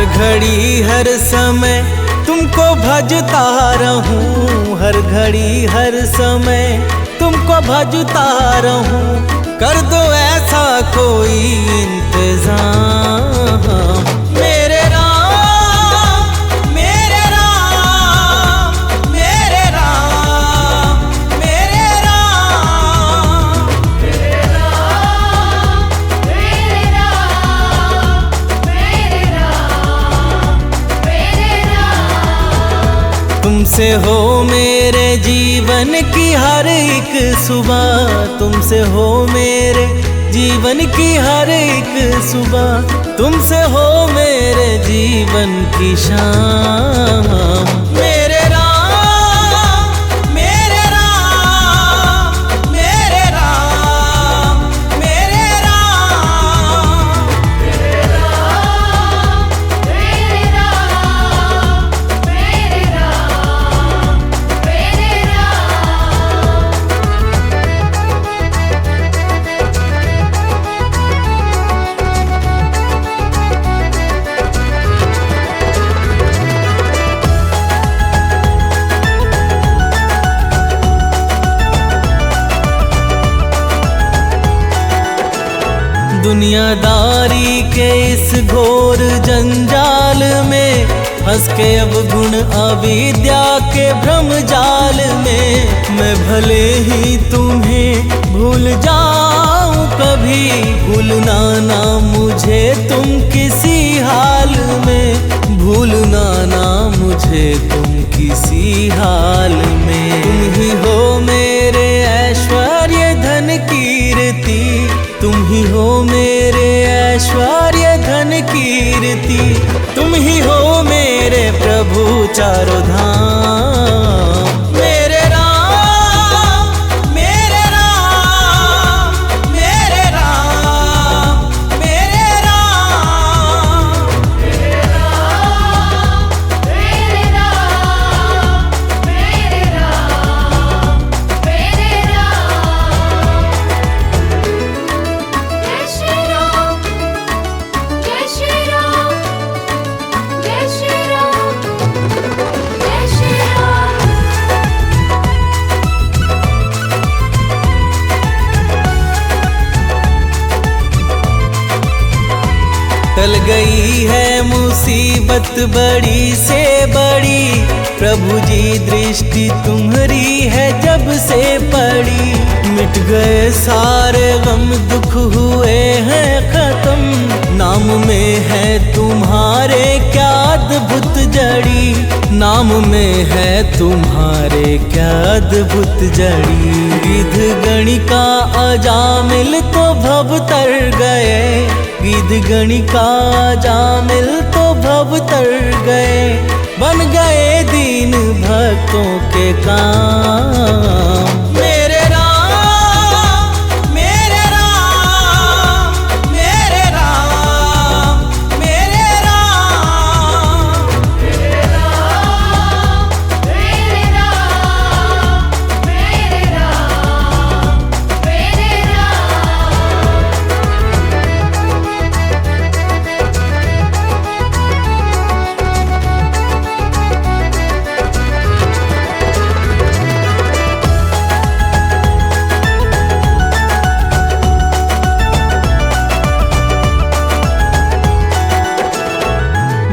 हर घड़ी हर समय तुमको भजता रहूं, हर घड़ी हर समय तुमको भजता रहूं। कर दो ऐसा कोई इंतजाम मेरे राम, मेरे राम, मेरे राम, मेरे राम, मेरे राम, मेरे राम, मेरे राम, मेरे राम। तुमसे हो मेरे जीवन की हर एक सुबह, तुमसे हो मेरे जीवन की हर एक सुबह, तुमसे हो मेरे जीवन की शाम। मेरे राम, मेरे राम, मेरे राम, मेरे राम, मेरे राम, मेरे राम, मेरे राम, मेरे राम। दुनियादारी के इस घोर जंजाल में फंस के अब गुण अविद्या के भ्रम जाल में, मैं भले ही तुम्हें भूल जाऊं कभी, भूलना ना मुझे तुम किसी हाल में, भूलना ना मुझे तुम किसी हाल में। तुम ही हो मेरे ऐश्वर्य धन कीर्ति, तुम ही हो मेरे ऐश्वर्य धन कीर्ति, तुम ही हो मेरे प्रभु चारों धाम। मेरे राम, मेरे राम, मेरे राम, मेरे राम, मेरे राम, मेरे राम, मेरे राम, मेरे राम। जय श्री राम, जय श्री राम, जय श्री राम, जय श्री राम। टल गई है मुसीबत बड़ी से बड़ी, प्रभु जी दृष्टि तुम्हारी है जब से पड़ी। मिट गए सारे गम, दुख हुए हैं खत्म, नाम में है तुम्हारे क्या अद्भुत जड़ी, नाम में है तुम्हारे क्या अद्भुत जड़ी। गिद्ध गणिका अजामिल तो भव तर गए, गिद्ध गणिका अजामिल तो भव तर गए, बन गए दीन भक्तों के काम। मेरे राम, मेरे राम, मेरे राम, मेरे राम, मेरे राम, मेरे राम, मेरे राम, मेरे राम।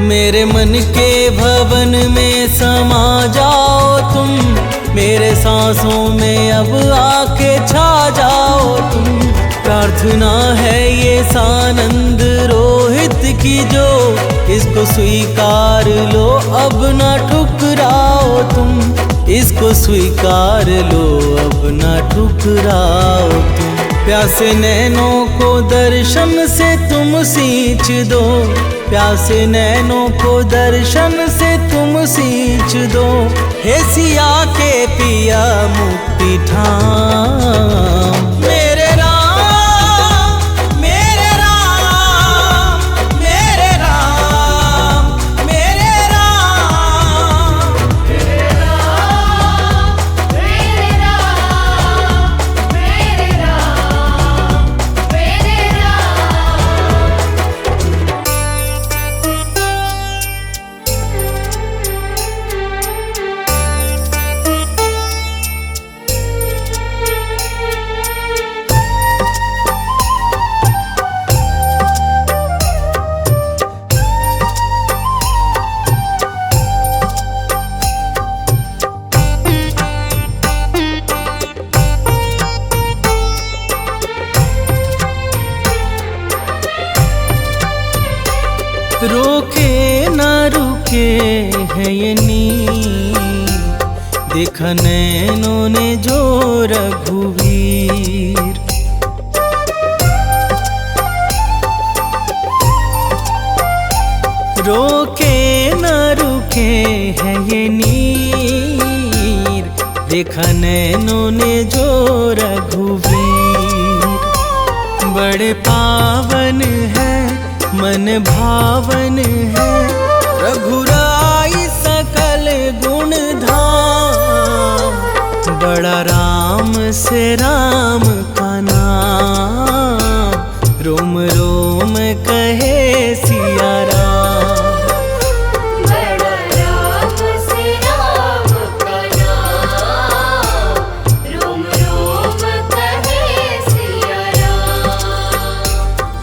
मेरे मन के भवन में समा जाओ तुम, मेरे सांसों में अब आके छा जाओ तुम। प्रार्थना है ये सानंद रोहित की जो, इसको स्वीकार लो अब ना ठुकराओ तुम, इसको स्वीकार लो अब ना ठुकराओ तुम। प्यासे नैनों को दर्शन से तुम सींच दो, प्यासे नैनों को दर्शन से तुम सींच दो। हे सिया के पिया मुक्ति ठाम। मेरे राम, मेरे राम, मेरे राम, मेरे राम, मेरे राम, मेरे राम, मेरे राम, मेरे राम। रोके ना रुके है ये नीर, देखा नैनों ने जो रघुवीर। रोके ना रुके है ये नीर, देखा नैनों ने जो रघुवीर। बड़े पावन है मन भावन है, रघुराई सकल गुण धाम। बड़ा राम से राम का नाम, रोम रोम कहे सिया राम। बड़ा राम से राम का नाम, रोम रोम कहे सिया राम।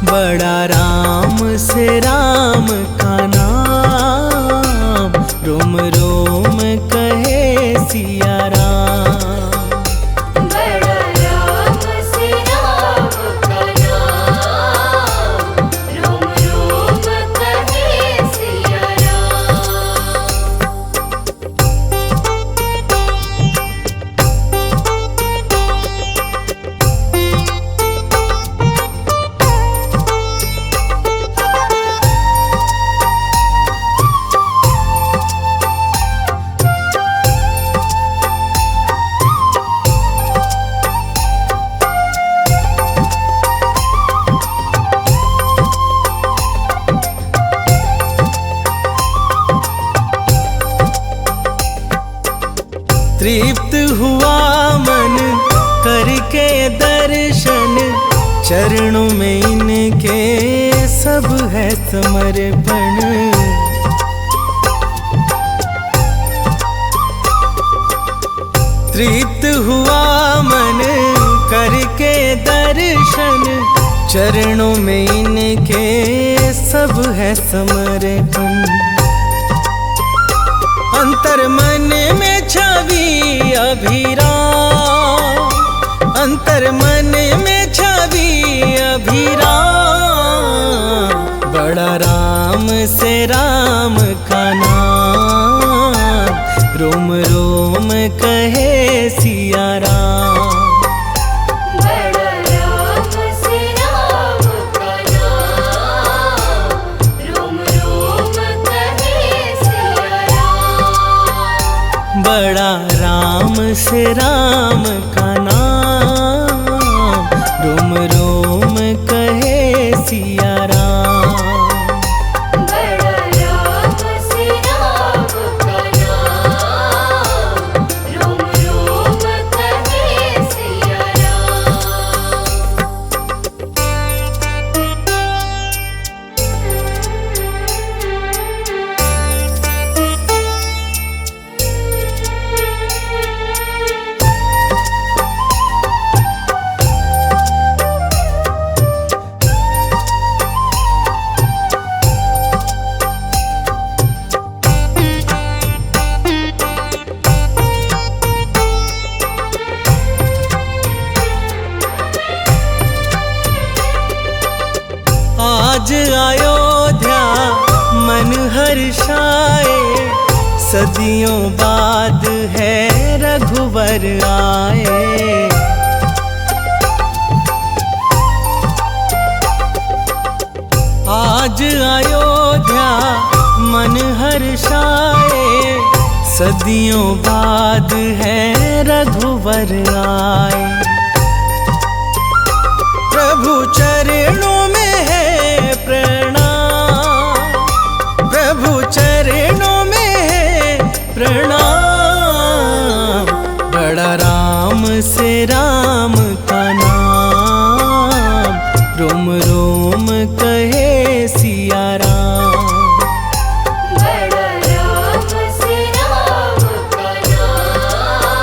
बड़ा राम से राम का नाम, रोम रोम कहे सिया राम। बड़ा राम से राम का नाम, रोम रोम कहे सिया राम। तृप्त हुआ मन करके दर्शन, चरणों में इनके सब है समर्पण। तृप्त हुआ मन करके दर्शन, चरणों में इनके सब है समर्पण। अंतर मन में छवि अभिराम, अंतर मन में छवि अभिराम। बड़ा राम से राम का नाम, रोम रोम कहे सिया राम। बड़ा राम से राम का नाम, रोम रोम कहे सिया राम। बड़ा राम से राम का नाम, रोम रोम कहे सिया राम। बड़ा राम से राम का नाम, रोम रोम कहे सिया आज अयोध्या मन हर्षाए, सदियों बाद है रघुवर आए। आज अयोध्या मन हर्षाए, सदियों बाद है रघुवर आए। प्रभु चरणों में है प्रणाम, प्रभु चरणों में है प्रणाम। बड़ा राम से राम का नाम, रोम रोम कहे सिया राम। बड़ा राम से राम का नाम,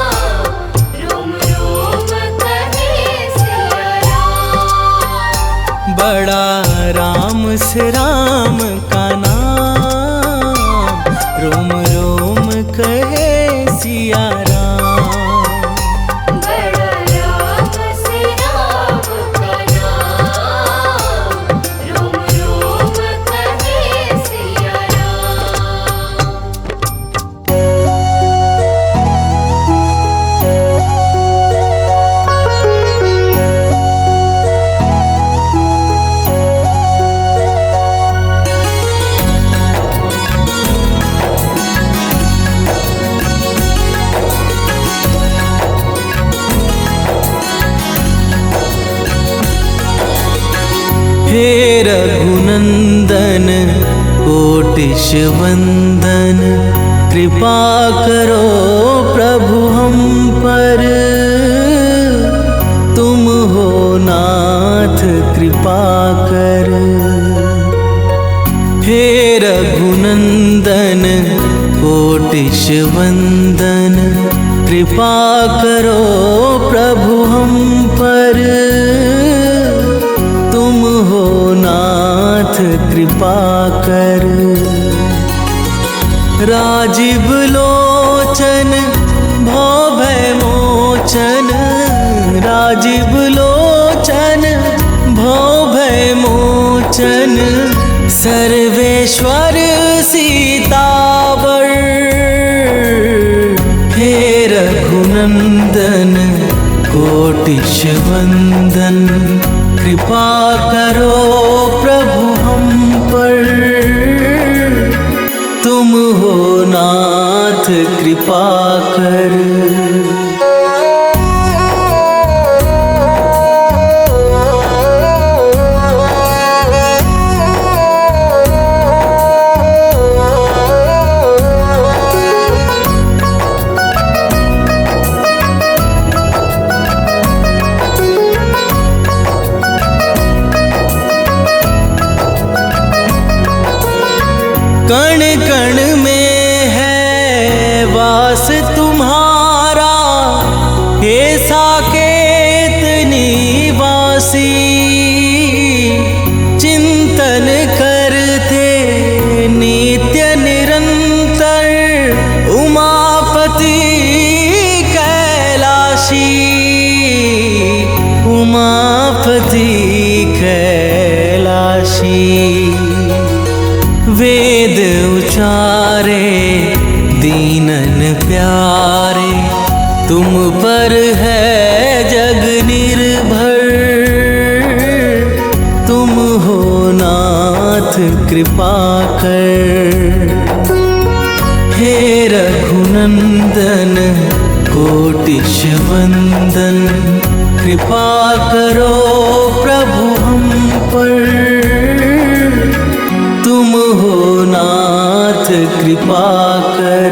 रोम रोम कहे सिया राम। बड़ा राम से राम का नाम, रोम रोम कहे सिया राम। बड़ा राम से राम का नाम, रोम रोम कहे हे रघुनंदन कोटिश वंदन, कृपा करो प्रभु हम पर, तुम हो नाथ कृपा कर। हे रघुनंदन कोटिश वंदन, कृपा करो प्रभु हम पर, तुम हो नाथ कृपा कर। राजीव लोचन भव भय मोचन, राजीव लोचन भव भय मोचन, सर्वेश्वर सीतावर। हे रघुनंदन कोटिश वंदन, कृपा करो प्रभु हम पर, तुम हो नाथ कृपा कर। कण कण में है वास तुम्हारा, हे साकेत निवासी। चिंतन करते नित्य निरंतर, उमापति कैलाशी, उमापति कैलाशी। वेद उचारे दीनन प्यारे, तुम पर है जग निर्भर, तुम हो नाथ कृपा कर। हे रघुनंदन कोटिश वंदन, कृपा करो प्रभु हम पर, तुम हो नाथ कृपा कर।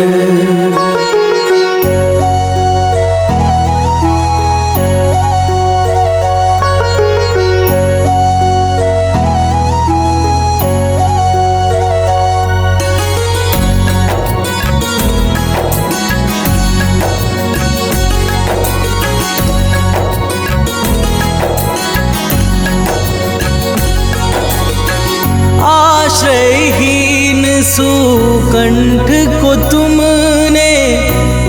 आश्रयहीन सुकंठ को तुमने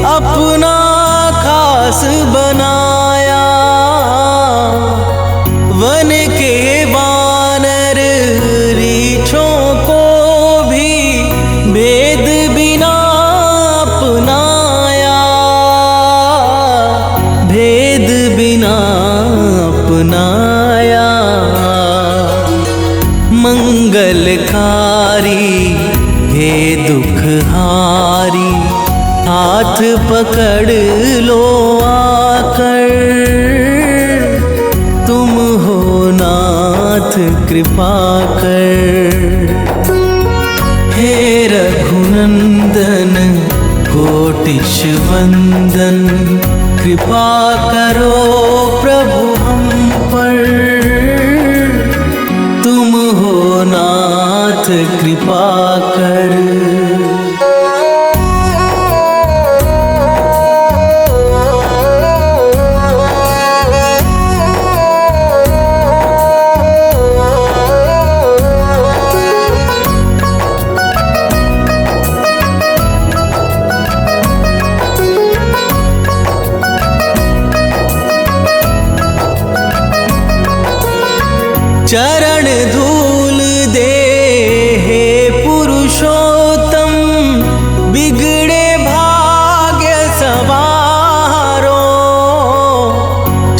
अपना खास बनाया, वन के वानर रीछों को भी भेद बिना अपनाया, भेद बिना अपनाया। मंगलकारी हे दुखहारी, हाथ पकड़ लो आकर, तुम हो नाथ कृपा कर। हे रघुनंदन कोटिश वंदन, कृपा करो प्रभु हम पर, तुम हो नाथ कृपा कर। चरण धूल दे हे पुरुषोत्तम, बिगड़े भाग्य सवारो।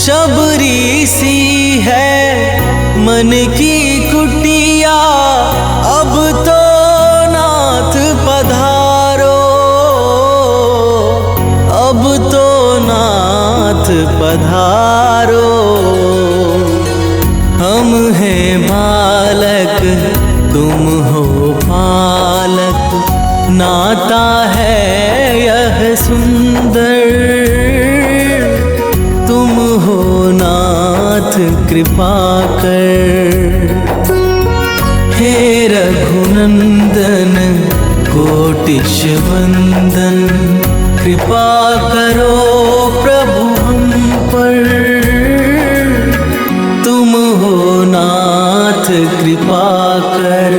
शबरी सी है मन की कुटिया, अब तो नाथ पधारो, अब तो नाथ पधारो। हम हैं हैं बालक, तुम हो पालक, नाता है यह सुंदर। तुम हो नाथ कृपा कर। हे रघुनंदन कोटिश वंदन, कृपा करो प्रभु हम पर। तुम हो नाथ कृपा कर।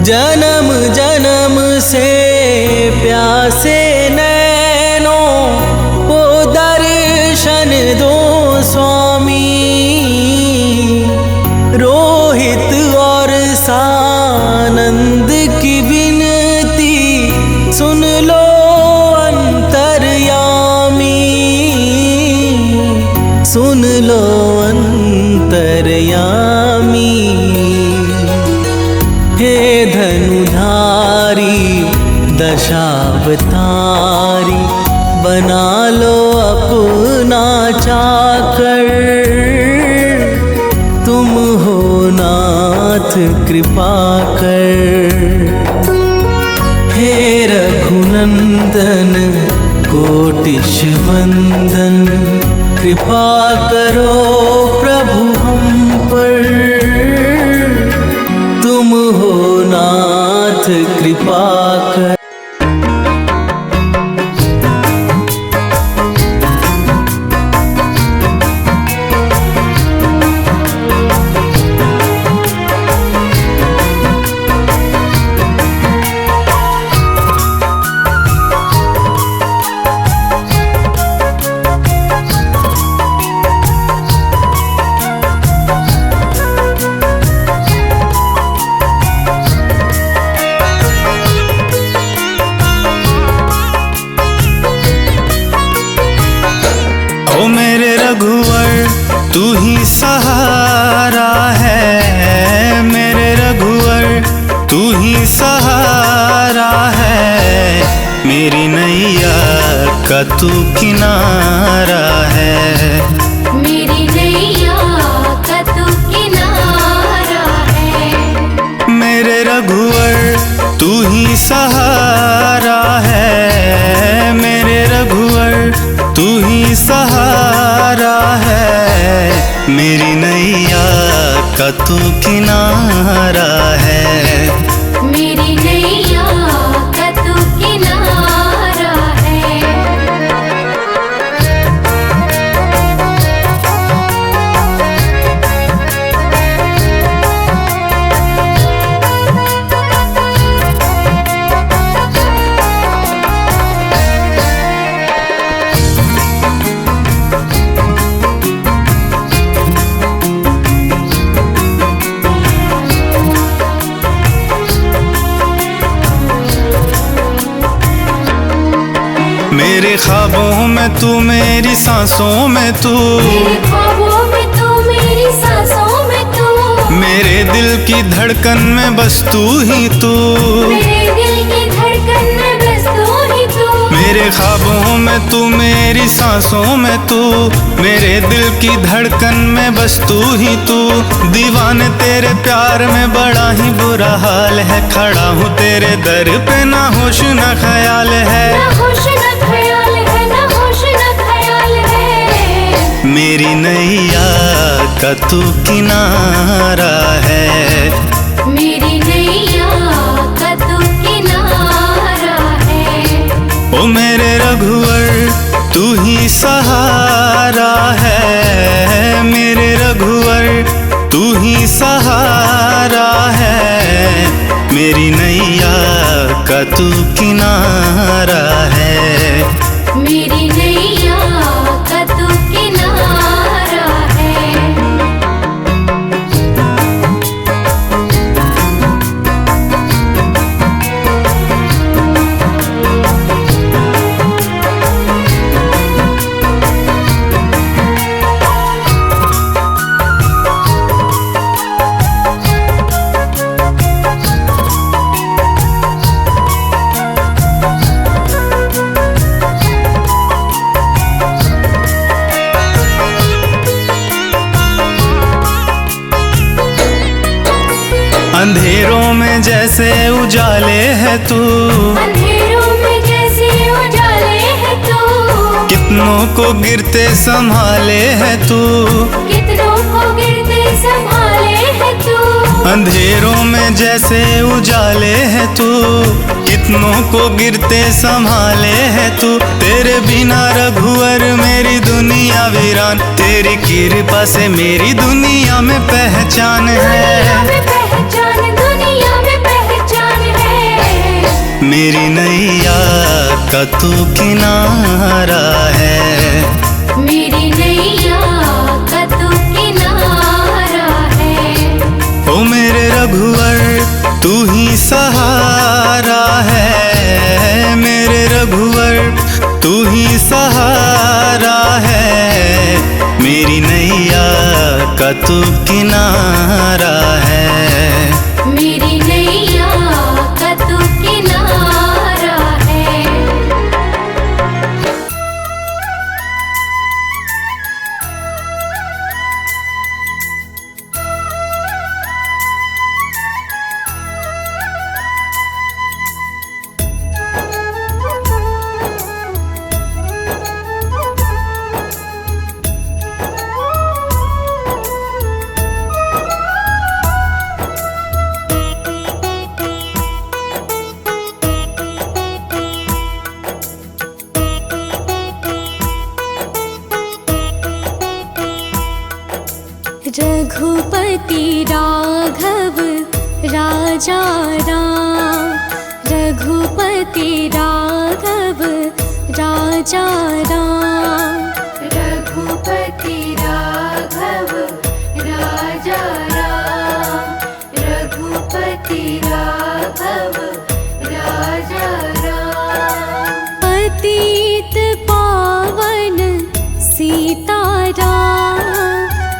जन्म जन्म से प्यासे नैनों को दर्शन दो स्वामी। रोहित और सानंद की विनती सुन लो अंतर्यामी। सुन लो अंतर्यामी। हे धनुधारी दशावतारी, बना लो अपना चाकर। तुम हो नाथ कृपा कर। हे रघुनंदन कोटिश वंदन, कृपा करो प्रभु हम पर। तुम हो नाथ कृपा कर। ओ मेरे रघुवर तू ही सहारा है। मेरे रघुवर तू ही सहारा है। मेरी नैया का तू किनारा है। मेरी नैया का तू किनारा है। मेरे रघुवर तू ही सहारा है। मेरे रघुवर तू ही सहारा है। मेरी नैया का तू किनारा है। मेरी नैया का तू किनारा है। मेरे ख्वाबों में तू, मेरी सांसों में तू। मेरे ख्वाबों में तू, मेरी सांसों में तू। मेरे दिल की धड़कन में बस तू ही तू। मेरे दिल की धड़कन में बस तू ही तू। मेरे ख्वाबों में तू, मेरी सांसों में तू। मेरे दिल की धड़कन में बस तू ही तू। दीवाने तेरे प्यार में बड़ा ही बुरा हाल है। खड़ा हूँ तेरे दर पे, ना होश ना ख्याल है। ना होश ना ख्याल है, ना होश ना ख्याल है। मेरी नैया का तू किनारा है। मेरी नैया का तू किनारा है। ओ मेरे रघुवर तू ही सहारा है। मेरे रघुवर तू ही सहारा है। मेरी नैया का तू किनारा है। मेरी नैया का तू किनारा है। उजाले है तू, अंधेरों में जैसे उजाले है तू, कितनों को गिरते संभाले है तू, कितनों को गिरते संभाले है तू, अंधेरों में जैसे उजाले है तू, कितनों को गिरते संभाले है तू। तेरे बिना रघुवर मेरी दुनिया वीरान, तेरी कृपा से मेरी दुनिया में पहचान दुनिया है। में पहचान, दुनिया में पहचान है। मेरी नैया का तू किनारा है, मेरी नैया का तू किनारा है। ओ मेरे रघुवर तू ही सहारा है, मेरे रघुवर तू ही सहारा है, मेरी नैया का तू किनारा है। मेरी नैया का तू किनारा है। रघुपति राघव राजा राम, रघुपति राघव राजा राम, रघुपति राघव राजा राम, रघुपति राघव राजा राम। पतित पावन सीताराम,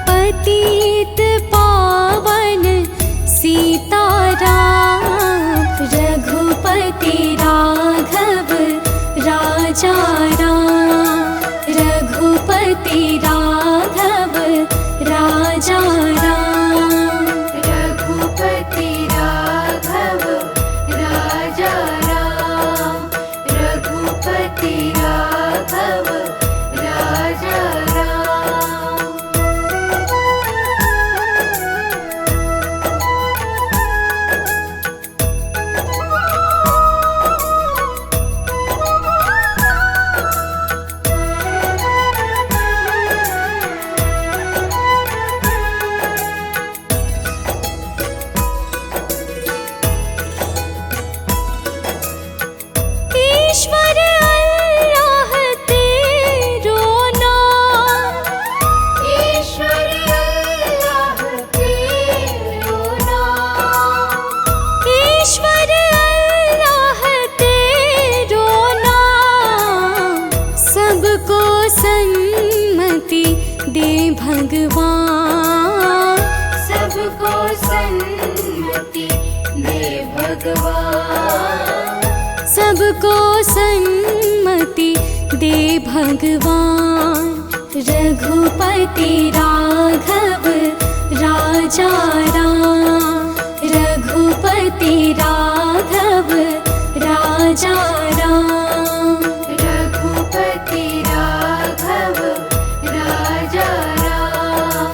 पतित पावन सीताराम, रघुपति राघव राजा राम, रघुपति राघव राजा राम, रघुपति राघव राजा राम, रघुपति राघव राजा राम। ईश्वर अल्लाह तेरो नाम, ईश्वर अल्लाह तेरो नाम, ईश्वर अल्लाह तेरो नाम। सबको सन्मति दे भगवान, सबको सन्मति दे भगवान, सबको सन्मति दे भगवान। रघुपति राघव राजा राम, रघुपति राघव राजा राम, रघुपति राघव राजा राम,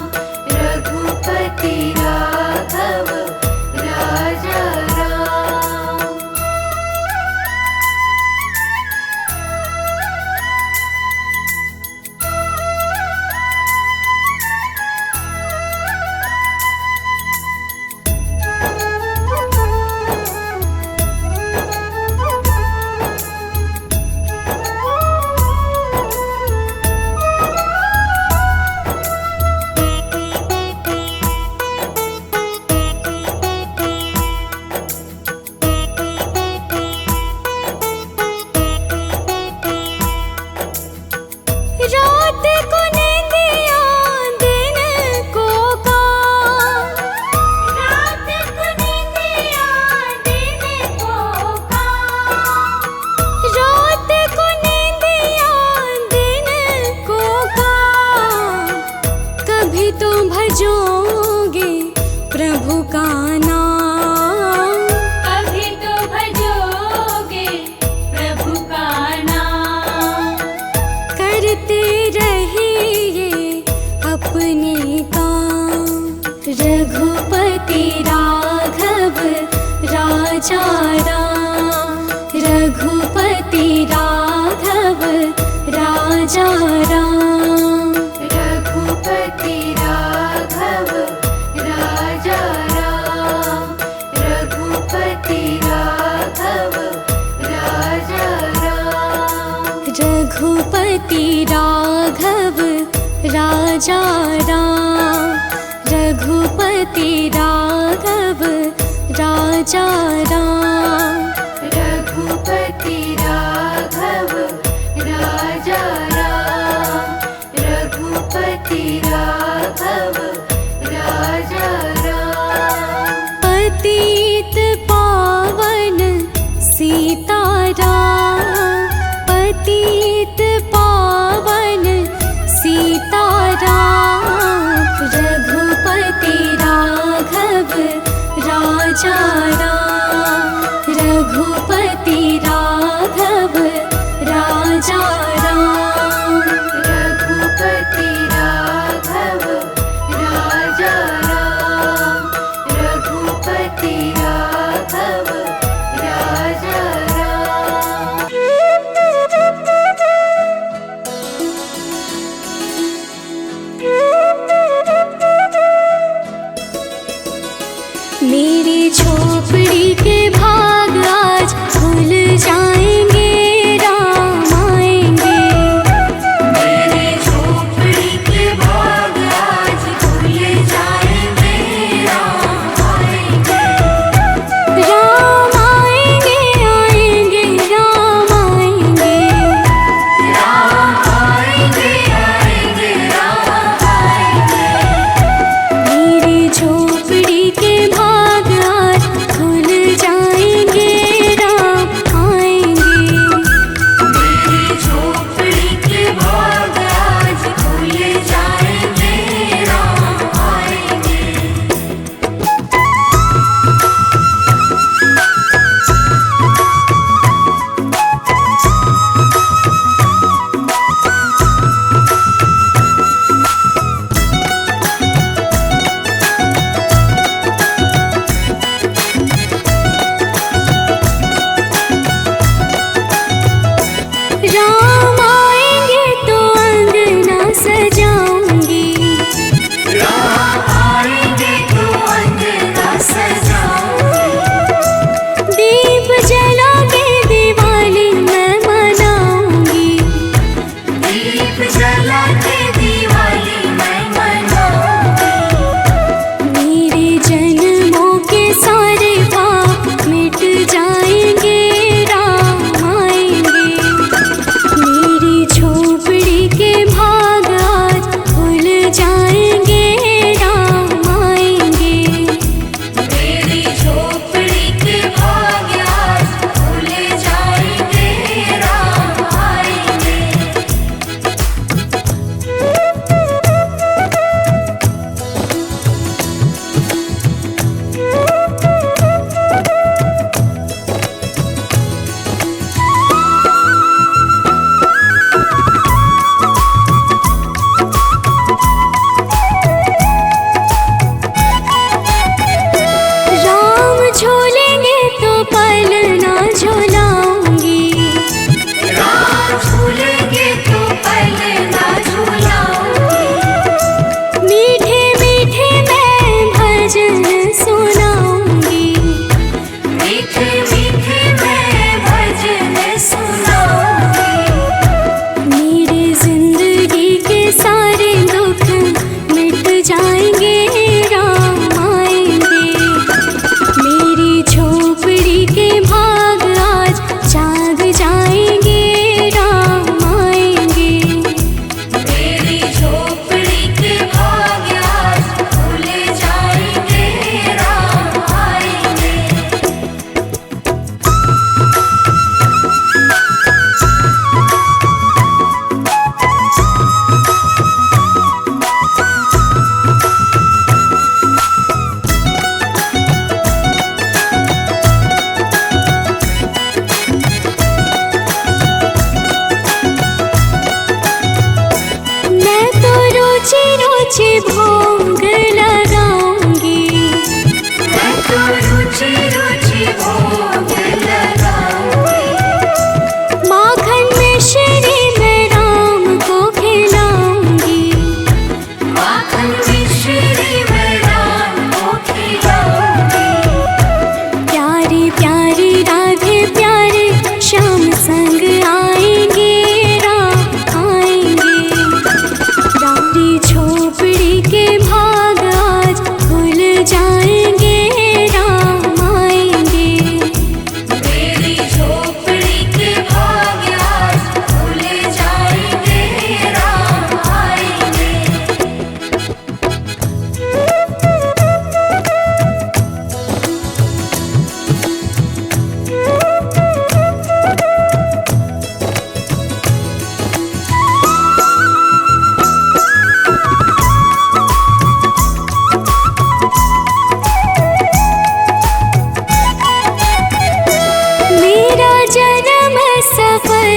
रघुपति राघव राजा राम। राजा राम, रघुपति राघव राजा राम, रघुपति राघव राजा राम, रघुपति राघव राजा राम। पतित पावन सीताराम, पतित पावन सीताराम, रघुपति राघव राजा राम।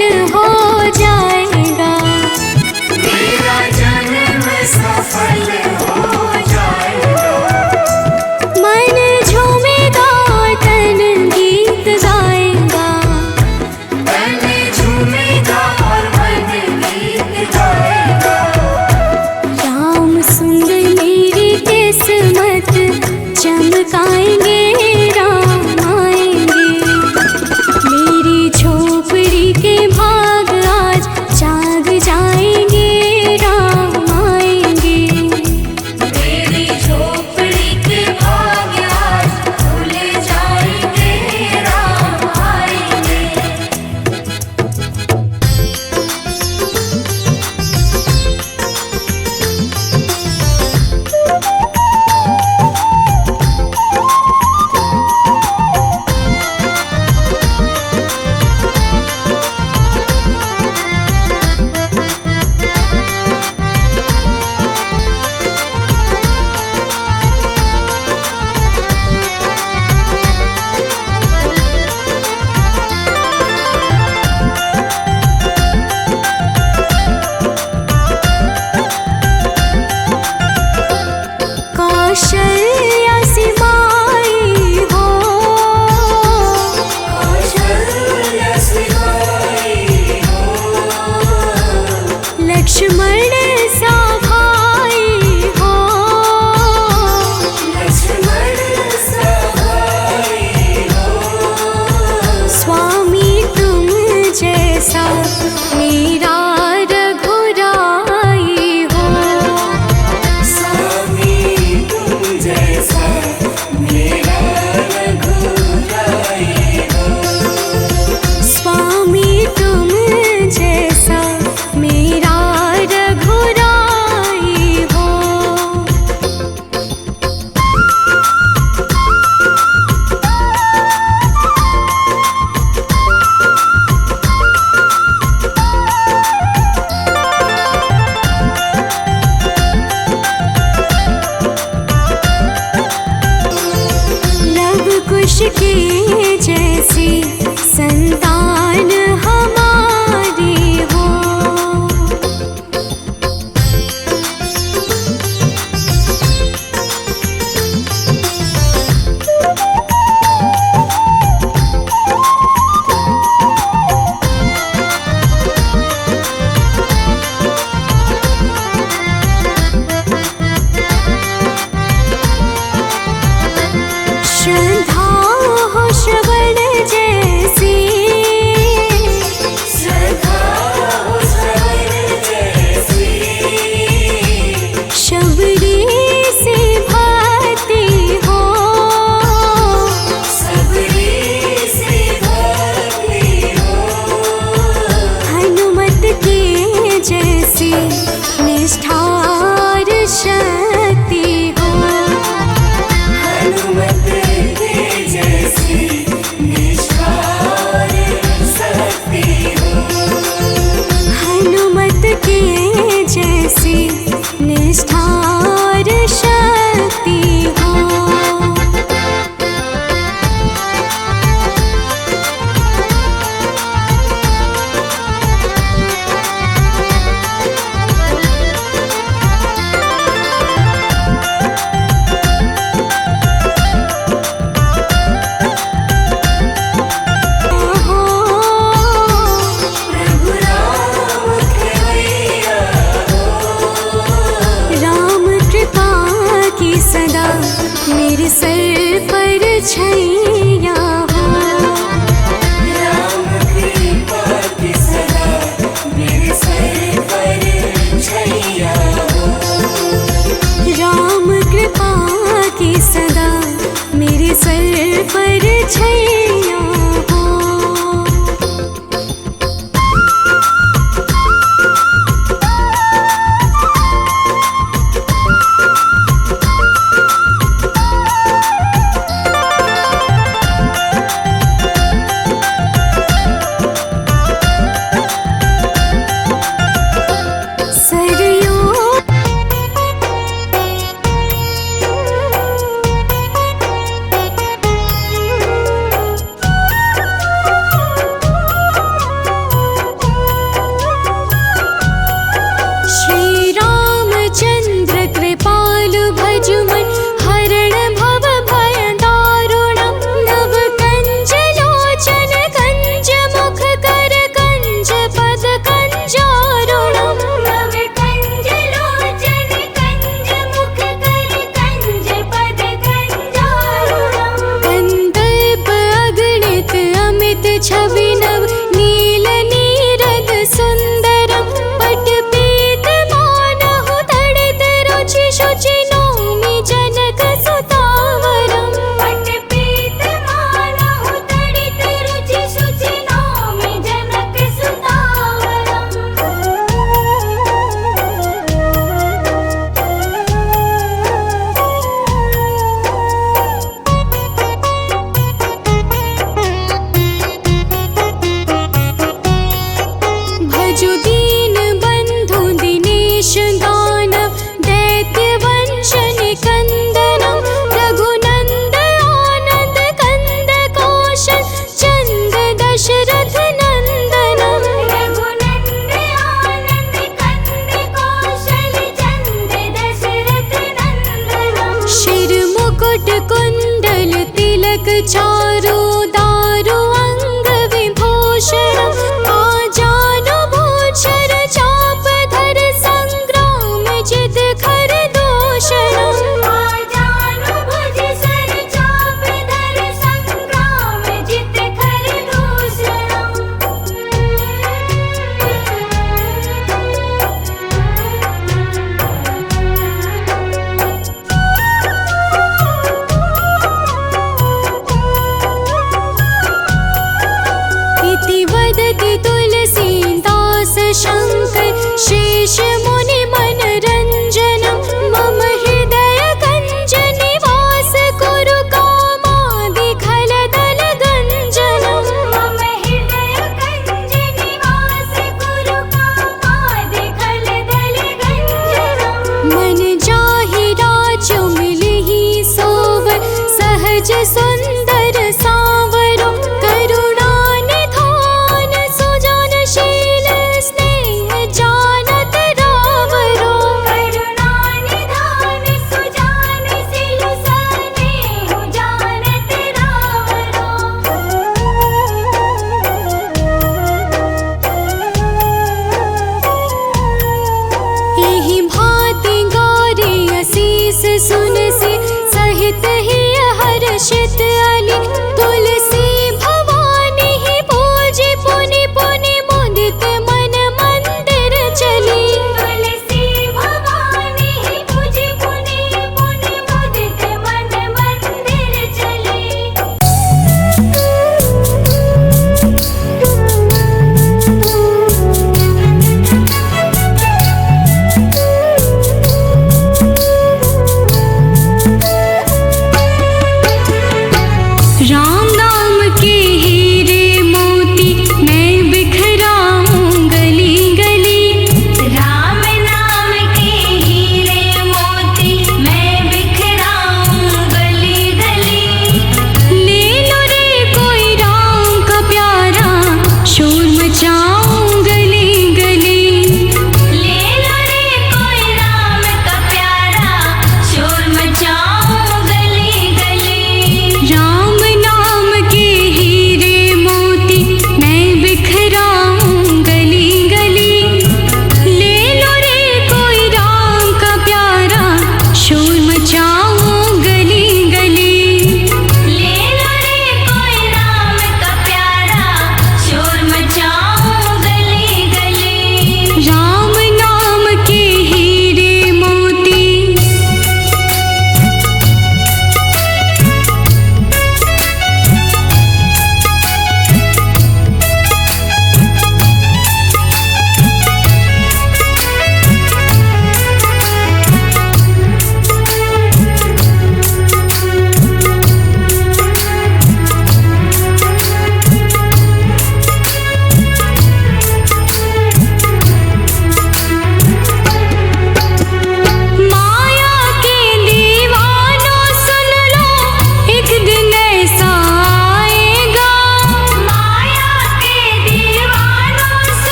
सफल हो जाएगा, मेरा जन्म सफल हो जाएगा। मन झूमेगा तन गीत गाएगा, तन झूमेगा और मन गीत गाएगा। राम सुंदर मेरी किस्मत चमकाएंगे, राम आएंगे। मेरी झोपड़ी के भाग आज चारु दारु अंग विभूषण आजानु भूषण चाप धर संग्राम जित खर दूषण आजानु भुज सर चाप धर संग्राम जित खर दूषण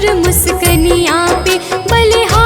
मुस्कुनिया पे बलिहारी